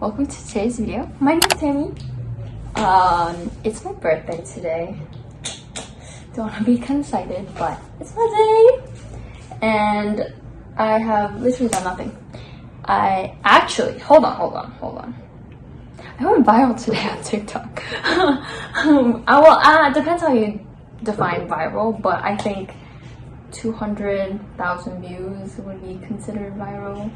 welcome to today's video. My name's Tammy. It's my birthday today. Don't want to be kind of excited, but it's my day. And I have literally done nothing. I actually, hold on. I went viral today on TikTok. It depends how you define viral, but I think 200,000 views would be considered viral.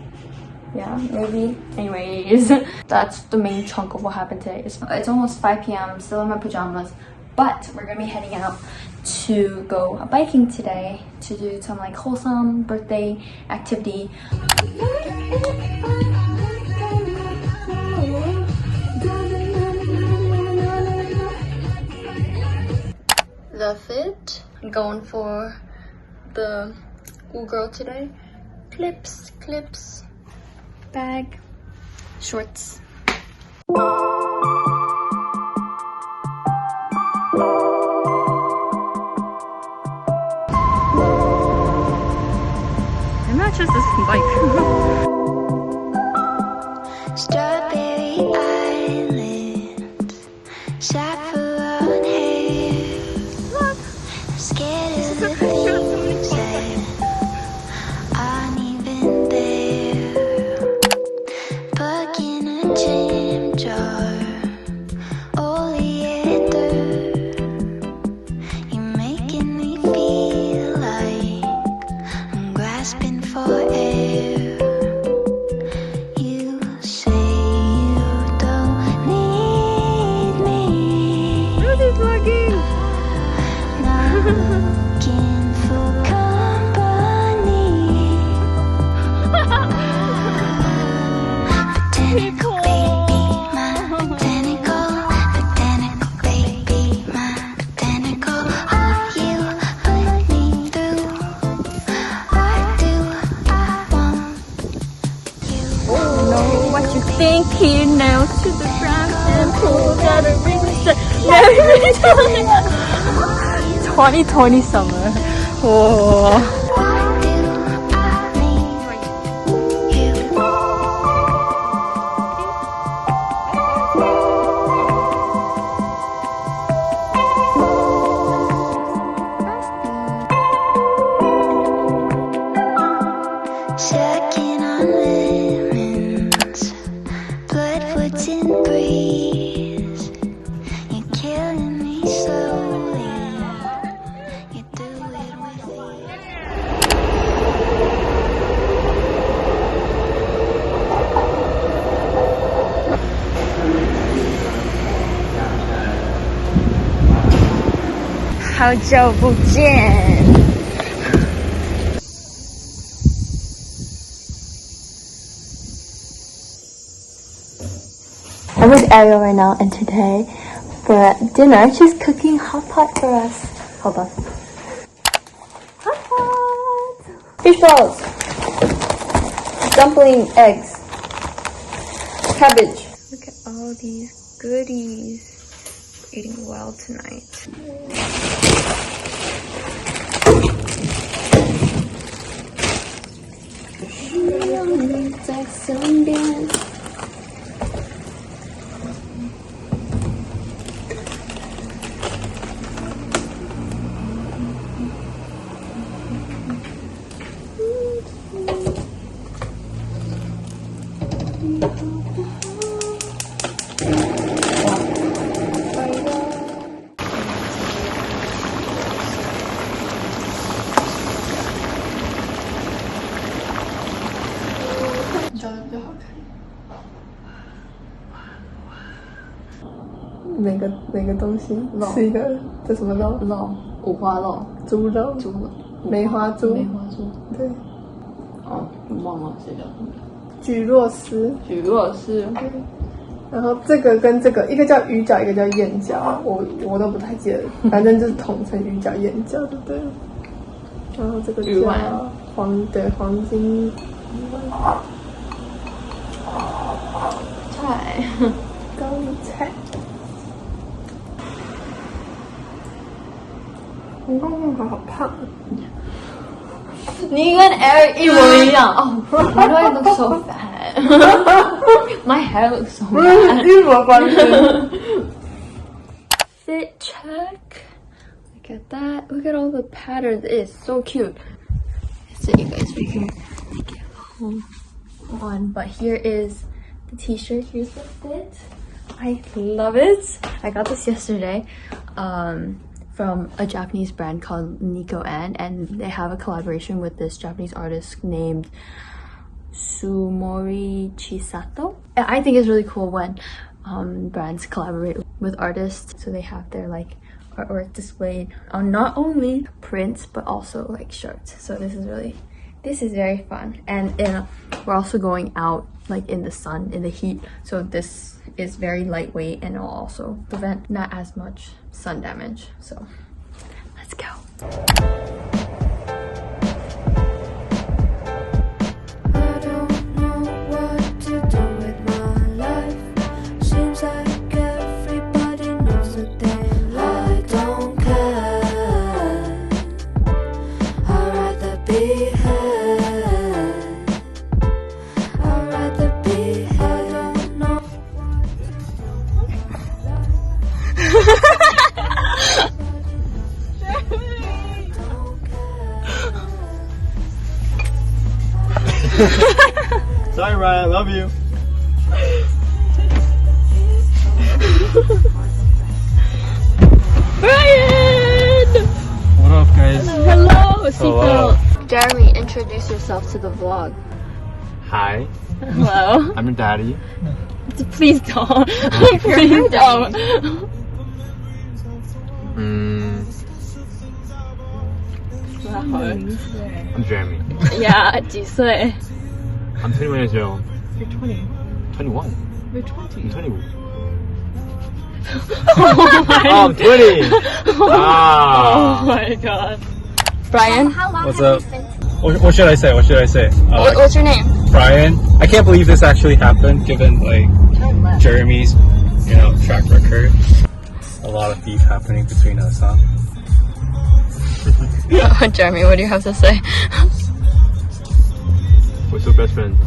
Yeah, maybe. Anyways, that's the main chunk of what happened today. It's almost 5 p.m. I'm still in my pajamas, but we're gonna be heading out to go biking today to do some like wholesome birthday activity. The fit, I'm going for the cool girl today. Clips, bag, shorts. It matches this bike. Strawberry Island, saffron hair. Look, I'm scared of the things that aren't even there. Buck in a jam jar, oleander. You're making me feel like I'm grasping for air. You say you don't need me. Who's vlogging? Not looking for company. Botanical baby, my botanical baby, my botanical. All you put me through. Why do I want you? Know what you think he knows to the front and pull out a ring. 2020 summer. Whoa. Why do I need you? Sucking on lemons, bloodwoods and breeze. You're killing me slowly. You do it with ease. I'm with Ariel right now, and today for dinner she's cooking hot pot for us. Hold on. Hot pot! Fish balls, dumpling, eggs, cabbage. Look at all these goodies. Eating well tonight.哪个东西？是一个这什么肉？五花肉，猪肉，梅花猪，对，哦，忘了谁叫什么。蒟蒻丝，对。然后这个跟这个，一个叫鱼饺，一个叫燕饺，我都不太记得，反正就是统称鱼饺、燕饺，对不对？然后这个鱼丸，黄金菜，高丽菜。我刚刚好胖。你跟 Eric 一模一样。Oh, why do I look so fat? My hair looks so 不是 bad. 衣服的关系。 Fit check. Look at that. Look at all the patterns. It is so cute. So you guys, we can get home on. But here is the t-shirt. Here's the fit. I love it. I got this yesterday from a Japanese brand called Nico and they have a collaboration with this Japanese artist named Sumori Chisato. I think it's really cool when brands collaborate with artists, so they have their like artwork displayed on not only prints but also like shirts. So this is very fun, and we're also going out like in the sun, in the heat, so this is very lightweight and it'll also prevent not as much sun damage. So let's go. Sorry, Ryan, I love you. Brian! What up, guys? Hello, Hello. Jeremy, introduce yourself to the vlog. Hi, Hello. I'm your daddy. Please don't. Please don't. I'm Jeremy. Yeah, 几岁? I'm 21 years old. You're 20. 21. You're 20. I'm 21. Oh, I'm 20. Oh Ah. my god. Brian, What's up? What should I say? What should I say? what's your name? Brian. I can't believe this actually happened, given like Jeremy's, track record. A lot of beef happening between us, huh? Jeremy, what do you have to say? We're still best friends.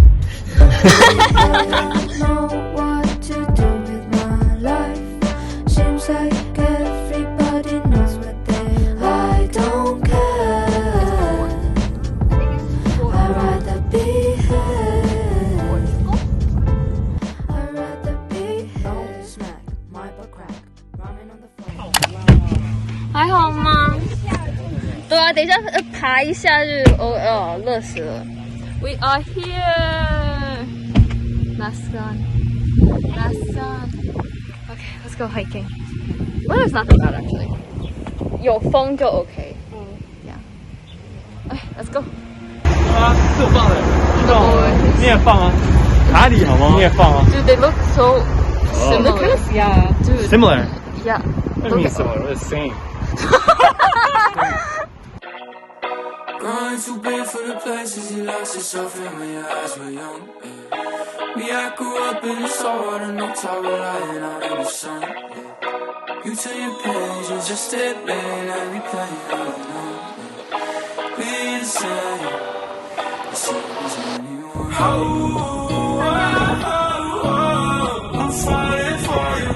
还好吗？对啊，等一下爬一下就热死了。We are here. Last sun. Last sun. Okay, let's go hiking. Weather's not that bad actually. 有风就 OK. Yeah. Okay, let's go. 啊，是我放的，你也放啊？哪里好吗？你也放啊 Dude, they look so similar. Yeah. Dude, ？Similar. yeah. What do you mean similar? We're the same. Growing too big for the places you lost yourself in when your eyes were young. Yeah. Me, I grew up in the sorrow, no tower lying out in the sun. Yeah. You turn your page, you just step in and replay it all alone. Yeah. We the same, the same as when you were. I'm falling for you.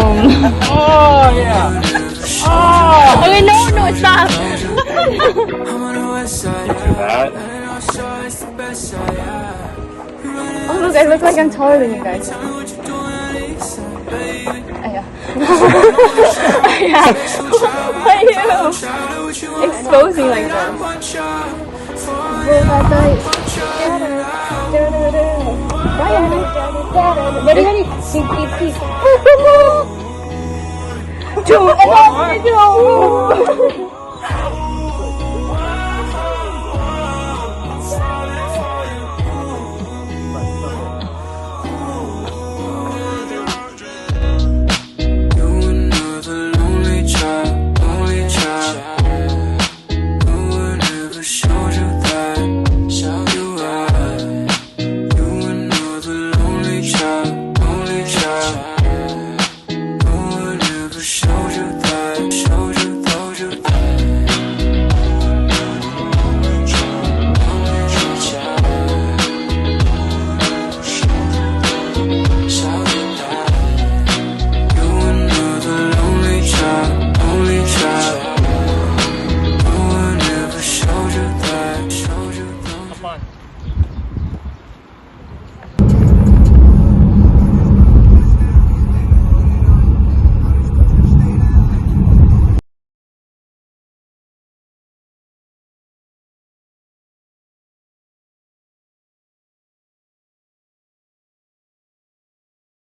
Oh yeah. Oh. Okay, no, stop. That. Oh look, I look like I'm taller than you guys. Why are you exposing like that? Ready, ready. Peep, peep, peep. Two, and